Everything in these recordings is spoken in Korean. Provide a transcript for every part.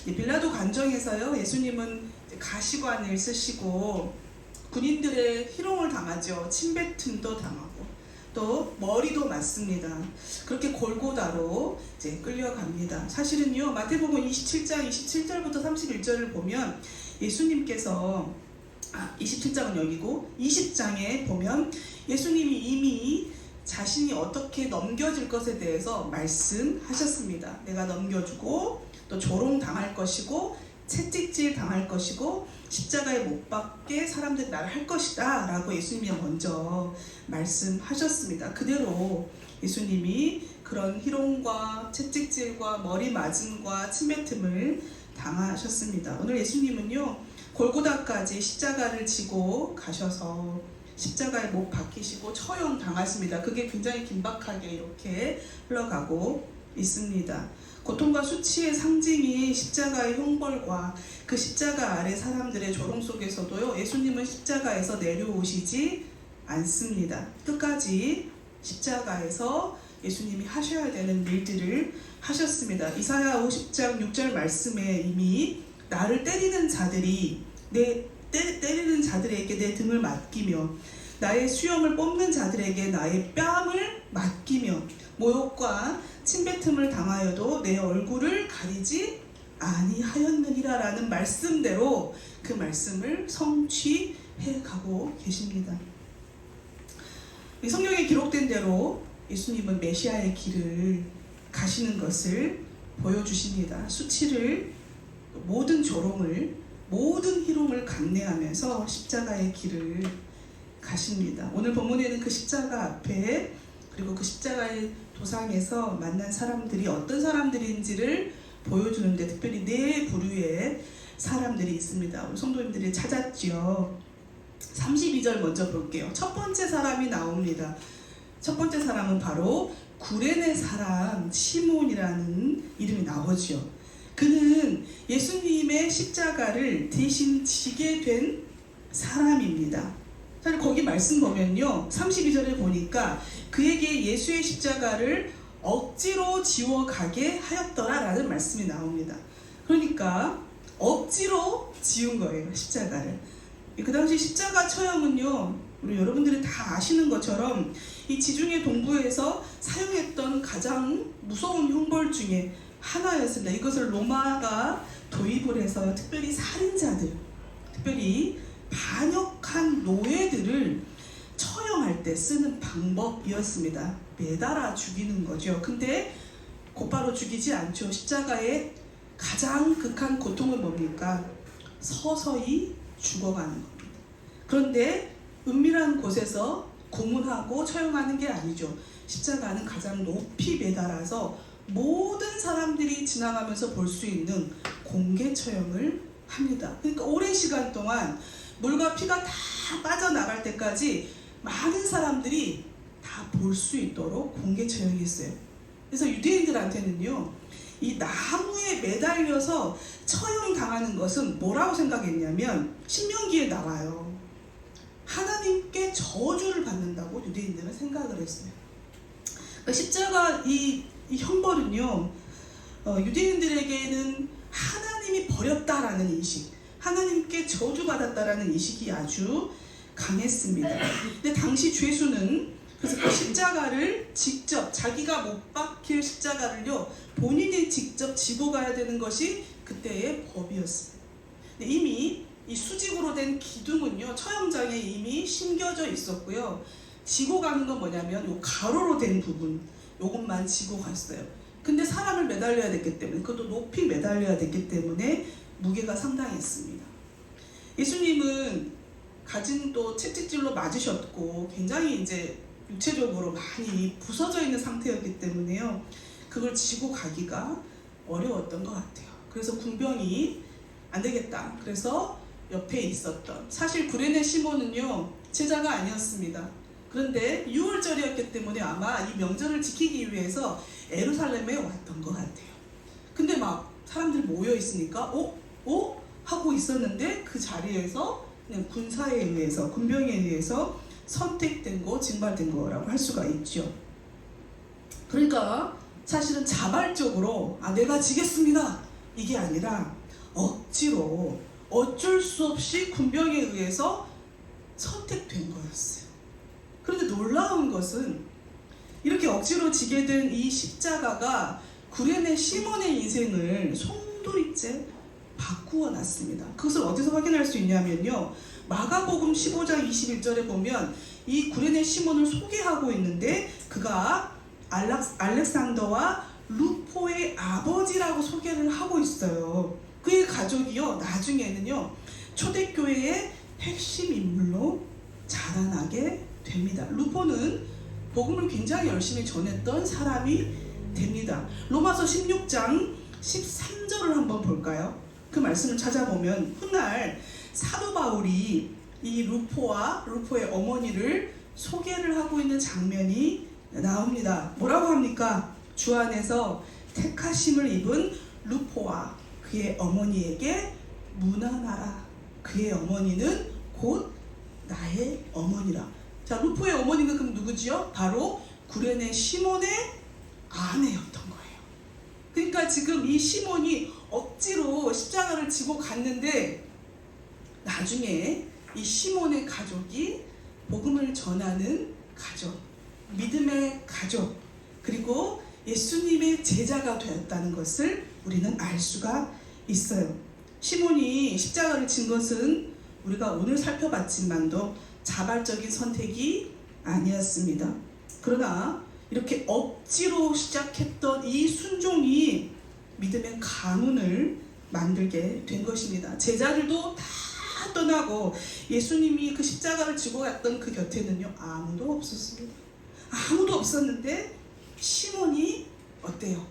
빌라도 관정에서요, 예수님은 가시관을 쓰시고 군인들의 희롱을 당하죠. 침뱉음도 당하고 또 머리도 맞습니다. 그렇게 골고다로 이제 끌려갑니다. 사실은요, 마태복음 27장 27절부터 31절을 보면 예수님께서 27장은 여기고 20장에 보면 예수님이 이미 자신이 어떻게 넘겨질 것에 대해서 말씀하셨습니다. 내가 넘겨주고 또 조롱당할 것이고 채찍질 당할 것이고 십자가에 못 박게 사람들이 나를 할 것이다 라고 예수님이 먼저 말씀하셨습니다. 그대로 예수님이 그런 희롱과 채찍질과 머리 맞음과 침뱉음을 당하셨습니다. 오늘 예수님은요, 골고다까지 십자가를 지고 가셔서 십자가에 못 박히시고 처형 당하십니다. 그게 굉장히 긴박하게 이렇게 흘러가고 있습니다. 고통과 수치의 상징인 십자가의 형벌과 그 십자가 아래 사람들의 조롱 속에서도요, 예수님은 십자가에서 내려오시지 않습니다. 끝까지 십자가에서 예수님이 하셔야 되는 일들을 하셨습니다. 이사야 50장 6절 말씀에 이미 나를 때리는 자들이 때리는 자들에게 내 등을 맡기며 나의 수염을 뽑는 자들에게 나의 뺨을 맡기며 모욕과 침뱉음을 당하여도 내 얼굴을 가리지 아니하였느니라 라는 말씀대로 그 말씀을 성취해 가고 계십니다. 성경에 기록된 대로 예수님은 메시아의 길을 가시는 것을 보여주십니다. 수치를, 모든 조롱을, 모든 희롱을 감내하면서 십자가의 길을 가십니다. 오늘 본문에는 그 십자가 앞에 그리고 그 십자가의 도상에서 만난 사람들이 어떤 사람들인지를 보여주는데 특별히 네 부류의 사람들이 있습니다. 우리 성도님들이 찾았죠. 32절 먼저 볼게요. 첫 번째 사람이 나옵니다. 첫 번째 사람은 바로 구레네 사람 시몬이라는 이름이 나오죠. 그는 예수님의 십자가를 대신 지게 된 사람입니다. 사실 거기 말씀 보면요, 32절에 보니까 그에게 예수의 십자가를 억지로 지워가게 하였더라 라는 말씀이 나옵니다. 그러니까 억지로 지운 거예요, 십자가를. 그 당시 십자가 처형은요, 우리 여러분들이 다 아시는 것처럼 이 지중해 동부에서 사용했던 가장 무서운 형벌 중에 하나였습니다. 이것을 로마가 도입을 해서 특별히 살인자들, 특별히 반역한 노예들을 처형할 때 쓰는 방법이었습니다. 매달아 죽이는 거죠. 근데 곧바로 죽이지 않죠. 십자가의 가장 극한 고통은 뭡니까? 서서히 죽어가는 겁니다. 그런데 은밀한 곳에서 고문하고 처형하는 게 아니죠. 십자가는 가장 높이 매달아서 모든 사람들이 지나가면서 볼 수 있는 공개 처형을 합니다. 그러니까 오랜 시간 동안 물과 피가 다 빠져나갈 때까지 많은 사람들이 다 볼 수 있도록 공개 처형했어요. 그래서 유대인들한테는요, 이 나무에 매달려서 처형당하는 것은 뭐라고 생각했냐면 신명기에 나와요. 하나님께 저주를 받는다고 유대인들은 생각을 했어요. 그러니까 십자가 이 형벌은요, 유대인들에게는 하나님이 버렸다라는 인식, 하나님께 저주받았다라는 인식이 아주 강했습니다. 근데 당시 죄수는 그래서 그 십자가를 직접, 자기가 못 박힐 십자가를요, 본인이 직접 지고 가야 되는 것이 그때의 법이었습니다. 근데 이미 이 수직으로 된 기둥은요, 처형장에 이미 심겨져 있었고요. 지고 가는 건 뭐냐면 요 가로로 된 부분, 요것만 지고 갔어요. 근데 사람을 매달려야 됐기 때문에, 그것도 높이 매달려야 됐기 때문에 무게가 상당했습니다. 예수님은 가진 또 채찍질로 맞으셨고 굉장히 이제 육체적으로 많이 부서져 있는 상태였기 때문에요, 그걸 지고 가기가 어려웠던 것 같아요. 그래서 군병이 안 되겠다, 그래서 옆에 있었던, 사실 구레네 시몬은요 제자가 아니었습니다. 그런데 6월절이었기 때문에 아마 이 명절을 지키기 위해서 예루살렘에 왔던 것 같아요. 근데 막 사람들이 모여 있으니까 하고 있었는데 그 자리에서 그냥 군사에 의해서, 군병에 의해서 선택된 거, 징발된 거라고 할 수가 있죠. 그러니까 사실은 자발적으로 내가 지겠습니다 이게 아니라 억지로 어쩔 수 없이 군병에 의해서 선택된 거였어요. 그런데 놀라운 것은 이렇게 억지로 지게 된 이 십자가가 구레네 시몬의 인생을 송두리째 바꾸어 놨습니다. 그것을 어디서 확인할 수 있냐면요, 마가복음 15장 21절에 보면 이 구레네 시몬을 소개하고 있는데 그가 알렉산더와 루포의 아버지라고 소개를 하고 있어요. 그의 가족이요, 나중에는요 초대교회의 핵심 인물로 자라나게 됩니다. 루포는 복음을 굉장히 열심히 전했던 사람이 됩니다. 로마서 16장 13절을 한번 볼까요? 그 말씀을 찾아보면 훗날 사도 바울이 이 루포와 루포의 어머니를 소개를 하고 있는 장면이 나옵니다. 뭐라고 합니까? 주 안에서 택하심을 입은 루포와 그의 어머니에게 문안하라. 그의 어머니는 곧 나의 어머니라. 자, 루포의 어머니가 그럼 누구지요? 바로 구레네 시몬의 아내였던 거예요. 그러니까 지금 이 시몬이 억지로 십자가를 지고 갔는데 나중에 이 시몬의 가족이 복음을 전하는 가족, 믿음의 가족, 그리고 예수님의 제자가 되었다는 것을 우리는 알 수가 있어요. 시몬이 십자가를 진 것은 우리가 오늘 살펴봤지만도 자발적인 선택이 아니었습니다. 그러나 이렇게 억지로 시작했던 이 순종이 믿음의 가문을 만들게 된 것입니다. 제자들도 다 떠나고 예수님이 그 십자가를 지고 갔던 그 곁에는요 아무도 없었습니다. 아무도 없었는데 시몬이 어때요?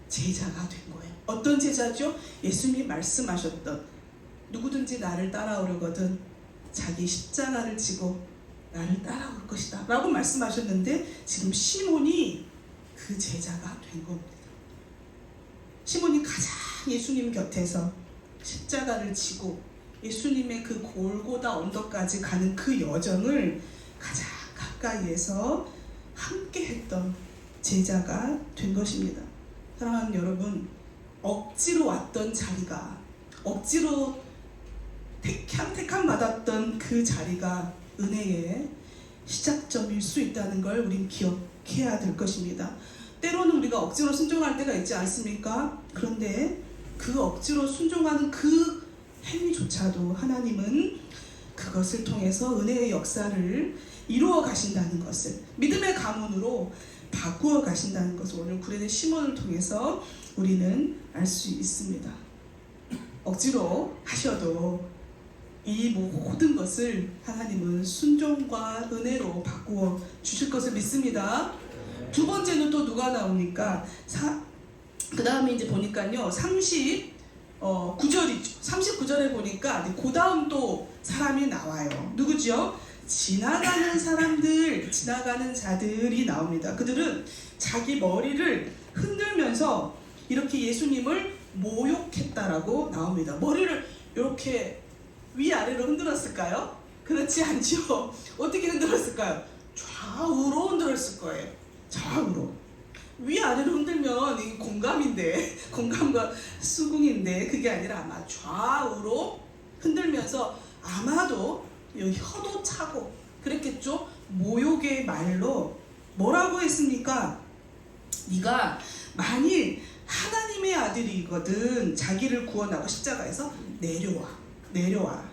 제자가 된 거예요. 어떤 제자죠? 예수님이 말씀하셨던 누구든지 나를 따라오려거든 자기 십자가를 지고 나를 따라올 것이다 라고 말씀하셨는데 지금 시몬이 그 제자가 된 겁니다. 시몬이 가장 예수님 곁에서 십자가를 지고 예수님의 그 골고다 언덕까지 가는 그 여정을 가장 가까이에서 함께 했던 제자가 된 것입니다. 사랑하는 여러분, 억지로 왔던 자리가, 억지로 택함 받았던 그 자리가 은혜의 시작점일 수 있다는 걸 우린 기억해야 될 것입니다. 때로는 우리가 억지로 순종할 때가 있지 않습니까? 그런데 그 억지로 순종하는 그 행위조차도 하나님은 그것을 통해서 은혜의 역사를 이루어 가신다는 것을, 믿음의 가문으로 바꾸어 가신다는 것을 오늘 구레네 시몬을 통해서 우리는 알 수 있습니다. 억지로 하셔도 이 모든 것을 하나님은 순종과 은혜로 바꾸어 주실 것을 믿습니다. 두 번째는 또 누가 나옵니까? 그 다음에 이제 보니까요 39절이죠. 39절에 보니까 그 다음 또 사람이 나와요. 누구죠? 지나가는 사람들, 지나가는 자들이 나옵니다. 그들은 자기 머리를 흔들면서 이렇게 예수님을 모욕했다라고 나옵니다. 머리를 이렇게 위아래로 흔들었을까요? 그렇지 않죠. 어떻게 흔들었을까요? 좌우로 흔들었을 거예요. 좌우로. 위아래로 흔들면 이게 공감인데, 공감과 수긍인데 그게 아니라 아마 좌우로 흔들면서 아마도 혀도 차고 그랬겠죠. 모욕의 말로 뭐라고 했습니까? 네가 만일 하나님의 아들이거든 자기를 구원하고 십자가에서 내려와라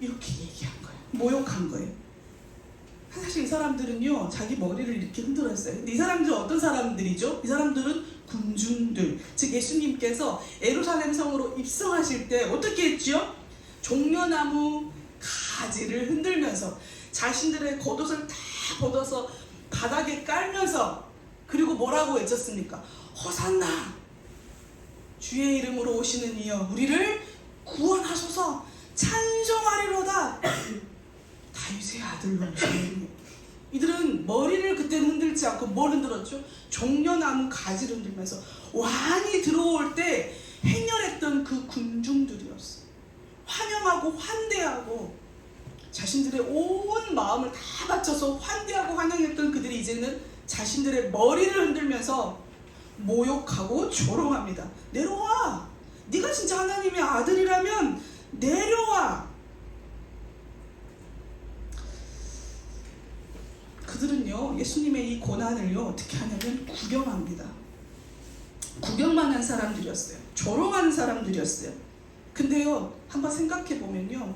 이렇게 얘기한 거예요. 모욕한 거예요. 사실 이 사람들은요 자기 머리를 이렇게 흔들었어요. 근데 이 사람들은 어떤 사람들이죠? 이 사람들은 군중들, 즉 예수님께서 예루살렘 성으로 입성하실 때 어떻게 했죠? 종려나무 가지를 흔들면서 자신들의 겉옷을 다 벗어서 바닥에 깔면서, 그리고 뭐라고 외쳤습니까? 호산나, 주의 이름으로 오시는 이여 우리를 구원하소서, 찬송하리로다, 다윗의 아들로 오시는 이여. 이들은 머리를 그때는 흔들지 않고 뭘 흔들었죠? 종려나무 가지를 흔들면서 왕이 들어올 때 행렬했던 그 군중들이었어요. 환영하고 환대하고 자신들의 온 마음을 다 바쳐서 환대하고 환영했던 그들이 이제는 자신들의 머리를 흔들면서 모욕하고 조롱합니다. 내려와. 네가 진짜 하나님의 아들이라면 내려와. 그들은요, 예수님의 이 고난을요, 어떻게 하냐면 구경합니다. 구경만 한 사람들이었어요. 조롱하는 사람들이었어요. 근데요, 한번 생각해 보면요,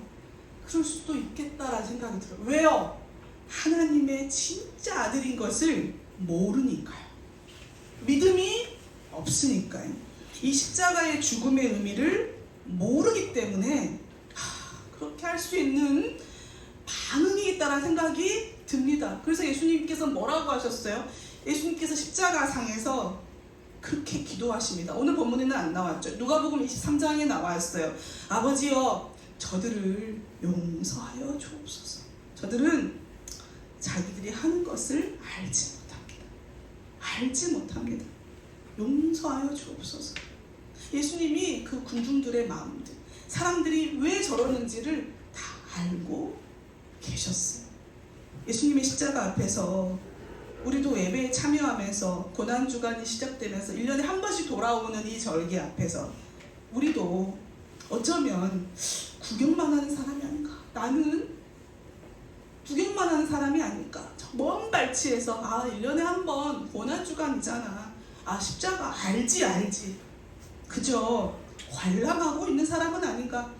그럴 수도 있겠다라는 생각이 들어요. 왜요? 하나님의 진짜 아들인 것을 모르니까요. 믿음이 없으니까요. 이 십자가의 죽음의 의미를 모르기 때문에 그렇게 할 수 있는 반응이 있다는 생각이 듭니다. 그래서 예수님께서 뭐라고 하셨어요? 예수님께서 십자가상에서 그렇게 기도하십니다. 오늘 본문에는 안 나왔죠. 누가복음 23장에 나와 있어요. 아버지여, 저들을 용서하여 주옵소서. 저들은 자기들이 하는 것을 알지 못합니다. 알지 못합니다. 용서하여 주옵소서. 예수님이 그 군중들의 마음들, 사람들이 왜 저러는지를 다 알고 계셨어요. 예수님의 십자가 앞에서 우리도 예배에 참여하면서 고난주간이 시작되면서 1년에 한 번씩 돌아오는 이 절기 앞에서 우리도 어쩌면 구경만 하는 사람이 아닌가, 나는 구경만 하는 사람이 아닐까, 먼 발치에서 1년에 한 번 고난주간이잖아, 십자가 알지 그저 관람하고 있는 사람은 아닌가.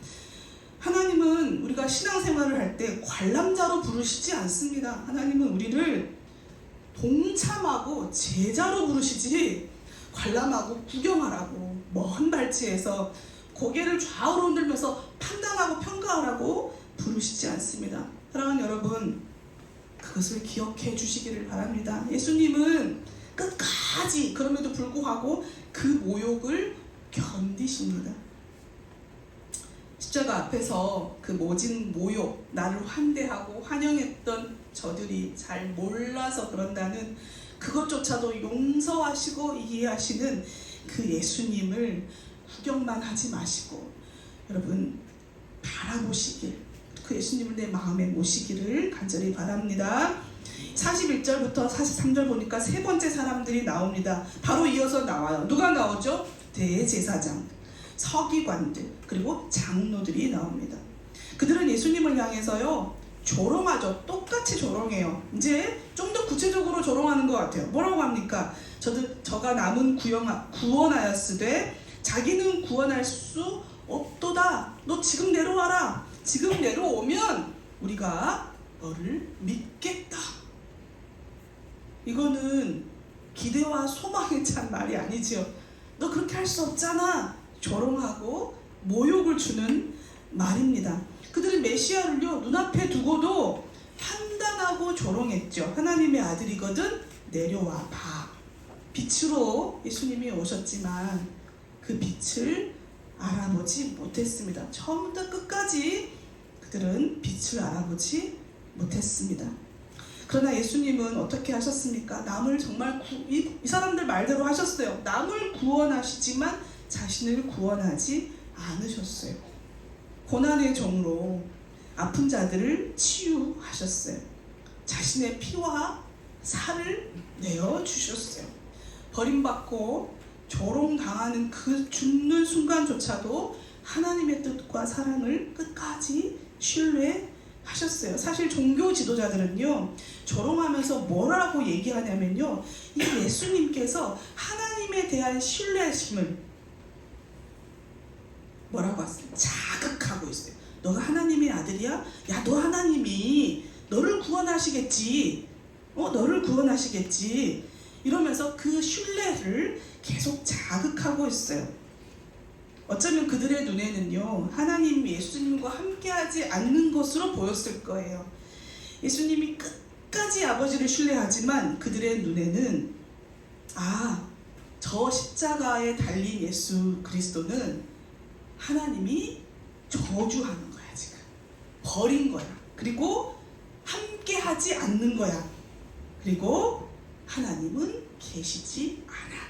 하나님은 우리가 신앙생활을 할 때 관람자로 부르시지 않습니다. 하나님은 우리를 동참하고 제자로 부르시지 관람하고 구경하라고, 먼 발치에서 고개를 좌우로 흔들면서 판단하고 평가하라고 부르시지 않습니다. 사랑하는 여러분, 그것을 기억해 주시기를 바랍니다. 예수님은 끝까지 그럼에도 불구하고 그 모욕을 견디십니다. 십자가 앞에서 그 모진 모욕, 나를 환대하고 환영했던 저들이 잘 몰라서 그런다는 그것조차도 용서하시고 이해하시는 그 예수님을 구경만 하지 마시고 여러분 바라보시길, 그 예수님을 내 마음에 모시기를 간절히 바랍니다. 41절부터 43절 보니까 세 번째 사람들이 나옵니다. 바로 이어서 나와요. 누가 나오죠? 대제사장, 서기관들, 그리고 장로들이 나옵니다. 그들은 예수님을 향해서요 조롱하죠. 똑같이 조롱해요. 이제 좀 더 구체적으로 조롱하는 것 같아요. 뭐라고 합니까? 저가 남은 구원하였으되 자기는 구원할 수 없도다. 너 지금 내려와라. 지금 내려오면 우리가 너를 믿겠다. 이거는 기대와 소망에 찬 말이 아니죠. 너 그렇게 할 수 없잖아. 조롱하고 모욕을 주는 말입니다. 그들은 메시아를요 눈앞에 두고도 판단하고 조롱했죠. 하나님의 아들이거든 내려와 봐. 빛으로 예수님이 오셨지만 그 빛을 알아보지 못했습니다. 처음부터 끝까지 그들은 빛을 알아보지 못했습니다. 그러나 예수님은 어떻게 하셨습니까? 남을 정말 이 사람들 말대로 하셨어요. 남을 구원하시지만 자신을 구원하지 않으셨어요. 고난의 종으로 아픈 자들을 치유하셨어요. 자신의 피와 살을 내어주셨어요. 버림받고 조롱당하는 그 죽는 순간조차도 하나님의 뜻과 사랑을 끝까지 신뢰하셨어요. 사실 종교 지도자들은요 조롱하면서 뭐라고 얘기하냐면요, 이 예수님께서 하나님에 대한 신뢰심을 뭐라고 하세요? 자극하고 있어요. 너가 하나님의 아들이야? 야, 너 하나님이 너를 구원하시겠지. 너를 구원하시겠지. 이러면서 그 신뢰를 계속 자극하고 있어요. 어쩌면 그들의 눈에는요 하나님 예수님과 함께하지 않는 것으로 보였을 거예요. 예수님이 끝까지 아버지를 신뢰하지만 그들의 눈에는 저 십자가에 달린 예수 그리스도는 하나님이 저주하는 거야. 지금 버린 거야. 그리고 함께하지 않는 거야. 그리고 하나님은 계시지 않아.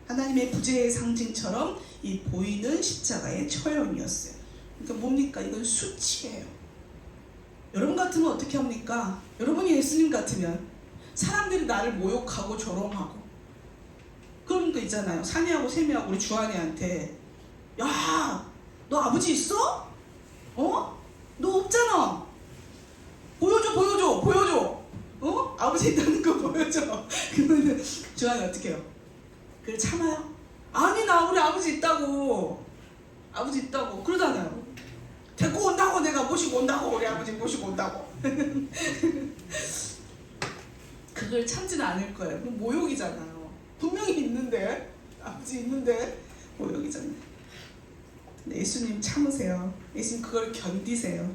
하나님의 부재의 상징처럼 이 보이는 십자가의 처형이었어요. 그러니까 뭡니까? 이건 수치예요. 여러분 같으면 어떻게 합니까? 여러분이 예수님 같으면 사람들이 나를 모욕하고 조롱하고 그럼 거 있잖아요. 사내하고 세미하고 우리 주한이한테, 야, 너 아버지 있어? 어? 너 없잖아. 보여줘. 어? 아버지 있다는 거 보여줘. 그러면 주한이 어떻게 해요? 그걸 참아요? 아니, 나 우리 아버지 있다고. 그러잖아요. 데리고 온다고, 내가 모시고 온다고, 우리 아버지 모시고 온다고. 그걸 참지는 않을 거예요. 그럼 모욕이잖아요. 분명히 있는데, 아버지 있는데 모욕이잖아요. 근데 예수님 참으세요. 예수님 그걸 견디세요.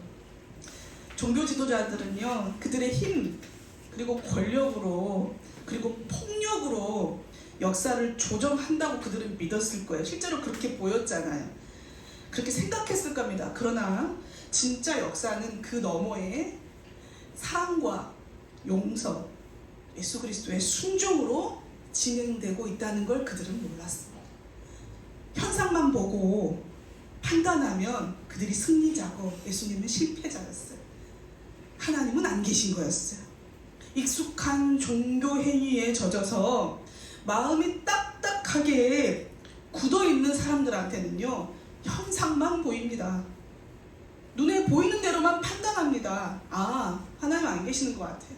종교 지도자들은요, 그들의 힘, 그리고 권력으로, 그리고 폭력으로 역사를 조정한다고 그들은 믿었을 거예요. 실제로 그렇게 보였잖아요. 그렇게 생각했을 겁니다. 그러나 진짜 역사는 그 너머에 사랑과 용서, 예수 그리스도의 순종으로 진행되고 있다는 걸 그들은 몰랐습니다. 현상만 보고 판단하면 그들이 승리자고 예수님은 실패자였어요. 하나님은 안 계신 거였어요. 익숙한 종교 행위에 젖어서 마음이 딱딱하게 굳어있는 사람들한테는요, 현상만 보입니다. 눈에 보이는 대로만 판단합니다. 아, 하나님 안 계시는 것 같아요.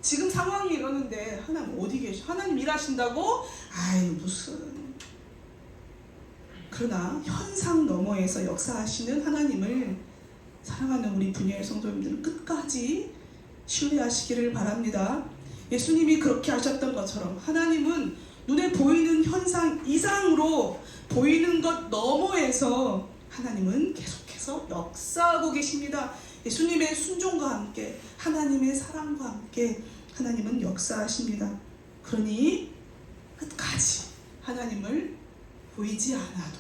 지금 상황이 이러는데 하나님 어디 계셔? 하나님 일하신다고? 아이, 무슨. 그러나 현상 너머에서 역사하시는 하나님을 사랑하는 우리 분야의 성도님들은 끝까지 신뢰하시기를 바랍니다. 예수님이 그렇게 하셨던 것처럼 하나님은 눈에 보이는 현상 이상으로 보이는 것 너머에서 하나님은 계속해서 역사하고 계십니다. 예수님의 순종과 함께, 하나님의 사랑과 함께 하나님은 역사하십니다. 그러니 끝까지 하나님을 보이지 않아도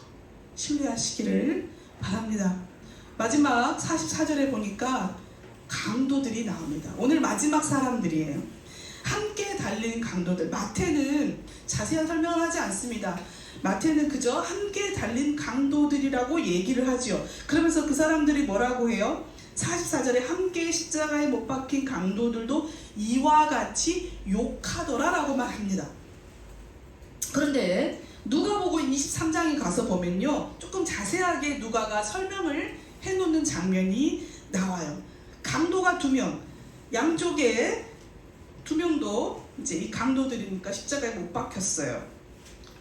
신뢰하시기를 바랍니다. 마지막 44절에 보니까 강도들이 나옵니다. 오늘 마지막 사람들이에요. 함께 달린 강도들. 마태는 자세한 설명을 하지 않습니다. 마태는 그저 함께 달린 강도들이라고 얘기를 하지요. 그러면서 그 사람들이 뭐라고 해요? 44절에 함께 십자가에 못 박힌 강도들도 이와 같이 욕하더라 라고 말합니다. 그런데 누가복음 23장에 가서 보면요, 조금 자세하게 누가가 설명을 해놓는 장면이 나와요. 강도가 2명, 양쪽에 2명도 이제 이 강도들이니까 십자가에 못 박혔어요.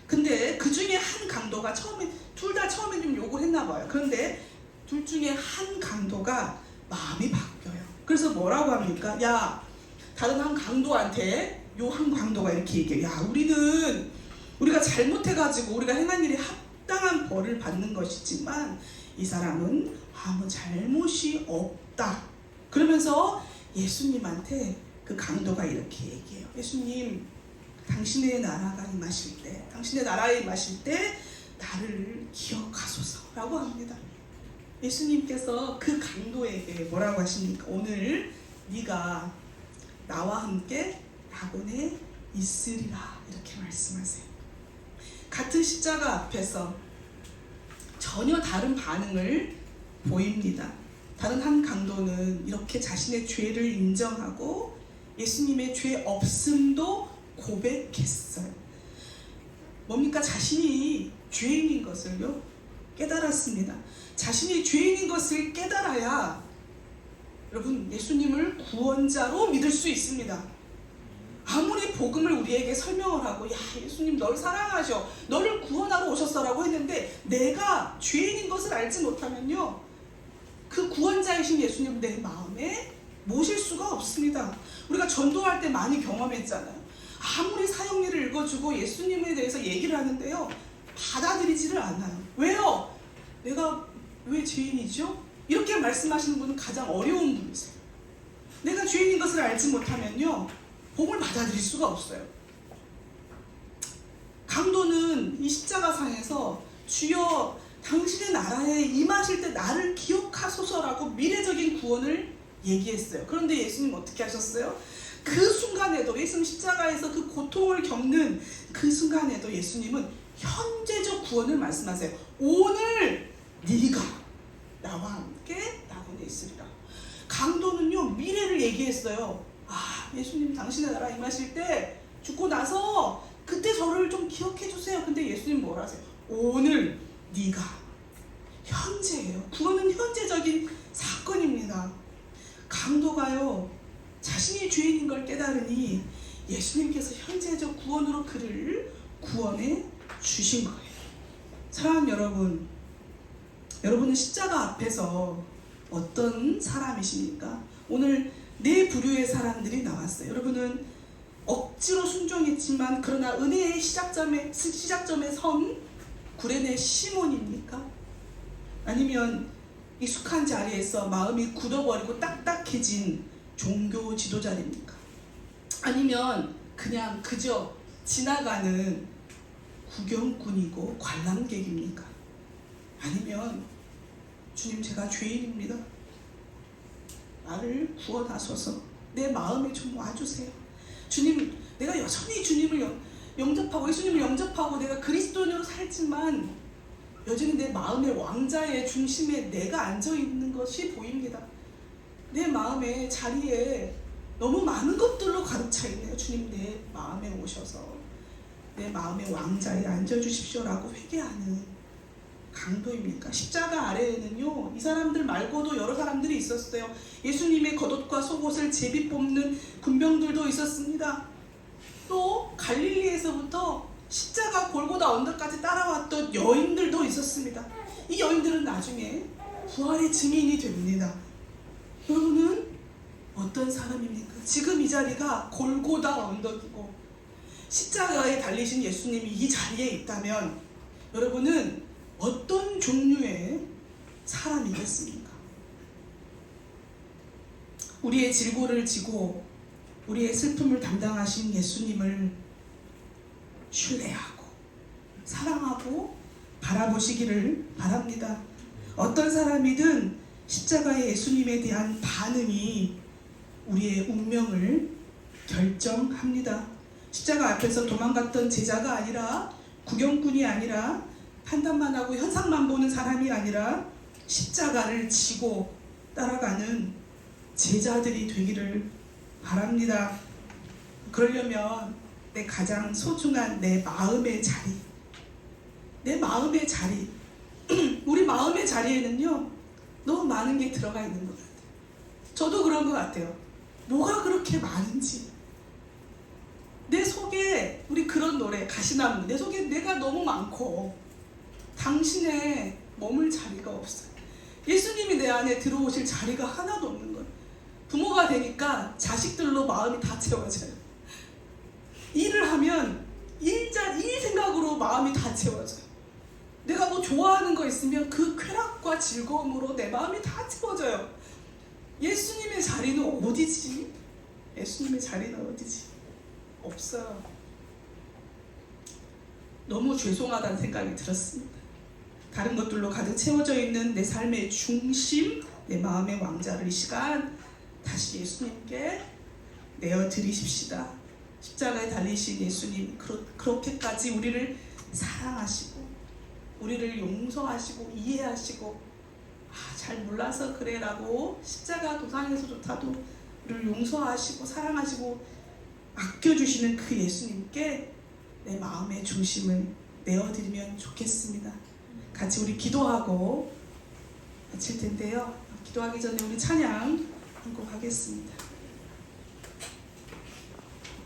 근데 그 중에 한 강도가 둘 다 처음에 좀 욕을 했나 봐요. 그런데 둘 중에 한 강도가 마음이 바뀌어요. 그래서 뭐라고 합니까? 야, 다른 한 강도한테 요 한 강도가 이렇게 얘기해요. 야, 우리가 잘못해가지고 우리가 행한 일이 합당한 벌을 받는 것이지만 이 사람은 아무 잘못이 없다. 그러면서 예수님한테 그 강도가 이렇게 얘기해요. 예수님, 당신의 나라가 임하실 때, 당신의 나라에 임하실 때 나를 기억하소서라고 합니다. 예수님께서 그 강도에게 뭐라고 하십니까? 오늘 네가 나와 함께 낙원에 있으리라, 이렇게 말씀하세요. 같은 십자가 앞에서 전혀 다른 반응을 보입니다. 다른 한 강도는 이렇게 자신의 죄를 인정하고 예수님의 죄 없음도 고백했어요. 뭡니까? 자신이 죄인인 것을요 깨달았습니다. 자신이 죄인인 것을 깨달아야 여러분 예수님을 구원자로 믿을 수 있습니다. 아무리 복음을 우리에게 설명을 하고, 야, 예수님 널 사랑하셔, 너를 구원하러 오셨어라고 했는데 내가 죄인인 것을 알지 못하면요, 그 구원자이신 예수님 내 마음에 모실 수가 없습니다. 우리가 전도할 때 많이 경험했잖아요. 아무리 사역리를 읽어주고 예수님에 대해서 얘기를 하는데요, 받아들이지를 않아요. 왜요? 내가 왜 죄인이죠? 이렇게 말씀하시는 분은 가장 어려운 분이세요. 내가 죄인인 것을 알지 못하면요, 복음을 받아들일 수가 없어요. 강도는 이 십자가상에서 주여 당신의 나라에 임하실 때 나를 기억하소서라고 미래적인 구원을 얘기했어요. 그런데 예수님 어떻게 하셨어요? 그 순간에도, 예수님 십자가에서 그 고통을 겪는 그 순간에도 예수님은 현재적 구원을 말씀하세요. 오늘 네가 나와 함께 낙원에 있으리라. 강도는요, 미래를 얘기했어요. 아, 예수님 당신의 나라 임하실 때 죽고 나서 그때 저를 좀 기억해 주세요. 근데 예수님 뭐라 하세요? 오늘 네가 현재예요. 구원은 현재적인 사건입니다. 강도가요, 자신이 죄인인 걸 깨달으니 예수님께서 현재적 구원으로 그를 구원해 주신 거예요. 사랑하는 여러분, 여러분은 십자가 앞에서 어떤 사람이십니까? 오늘 네 부류의 사람들이 나왔어요. 여러분은 억지로 순종했지만 그러나 은혜의 시작점에 선 구레네 시몬입니까? 아니면 익숙한 자리에서 마음이 굳어버리고 딱딱해진 종교 지도자입니까? 아니면 그냥 그저 지나가는 구경꾼이고 관람객입니까? 아니면 주님, 제가 죄인입니다. 나를 구원하소서. 내 마음에 좀 와주세요. 주님, 내가 여전히 주님을 영접하고 예수님을 영접하고 내가 그리스도인으로 살지만 여전히 내 마음의 왕자의 중심에 내가 앉아있는 것이 보입니다. 내 마음의 자리에 너무 많은 것들로 가득 차 있네요. 주님, 내 마음에 오셔서 내 마음의 왕자에 앉아주십시오라고 회개하는 강도입니까? 십자가 아래에는요, 이 사람들 말고도 여러 사람들이 있었어요. 예수님의 겉옷과 속옷을 제비 뽑는 군병들도 있었습니다. 또 갈릴리에서부터 십자가 골고다 언덕까지 따라왔던 여인들도 있었습니다. 이 여인들은 나중에 부활의 증인이 됩니다. 여러분은 어떤 사람입니까? 지금 이 자리가 골고다 언덕이고 십자가에 달리신 예수님이 이 자리에 있다면 여러분은 어떤 종류의 사람이겠습니까? 우리의 질고를 지고 우리의 슬픔을 담당하신 예수님을 신뢰하고 사랑하고 바라보시기를 바랍니다. 어떤 사람이든 십자가의 예수님에 대한 반응이 우리의 운명을 결정합니다. 십자가 앞에서 도망갔던 제자가 아니라, 구경꾼이 아니라, 판단만 하고 현상만 보는 사람이 아니라 십자가를 지고 따라가는 제자들이 되기를 바랍니다. 그러려면 내 가장 소중한 내 마음의 자리, 우리 마음의 자리에는요 너무 많은 게 들어가 있는 것 같아요. 저도 그런 것 같아요. 뭐가 그렇게 많은지. 내 속에, 우리 그런 노래 가시나무, 내 속에 내가 너무 많고 당신의 머물 자리가 없어요. 예수님이 내 안에 들어오실 자리가 하나도 없는 거예요. 부모가 되니까 자식들로 마음이 다 채워져요. 일을 하면 일 생각으로 마음이 다 채워져요. 내가 뭐 좋아하는 거 있으면 그 쾌락과 즐거움으로 내 마음이 다 채워져요. 예수님의 자리는 어디지? 예수님의 자리는 어디지? 없어요. 너무 죄송하다는 생각이 들었습니다. 다른 것들로 가득 채워져 있는 내 삶의 중심, 내 마음의 왕자를 이 시간 다시 예수님께 내어드리십시다. 십자가에 달리신 예수님, 그렇게까지 우리를 사랑하시고 우리를 용서하시고 이해하시고 잘 몰라서 그래 라고 십자가 도상에서조차도 우리를 용서하시고 사랑하시고 아껴주시는 그 예수님께 내 마음의 중심을 내어드리면 좋겠습니다. 같이 우리 기도하고 마칠 텐데요. 기도하기 전에 우리 찬양 한 곡 하겠습니다.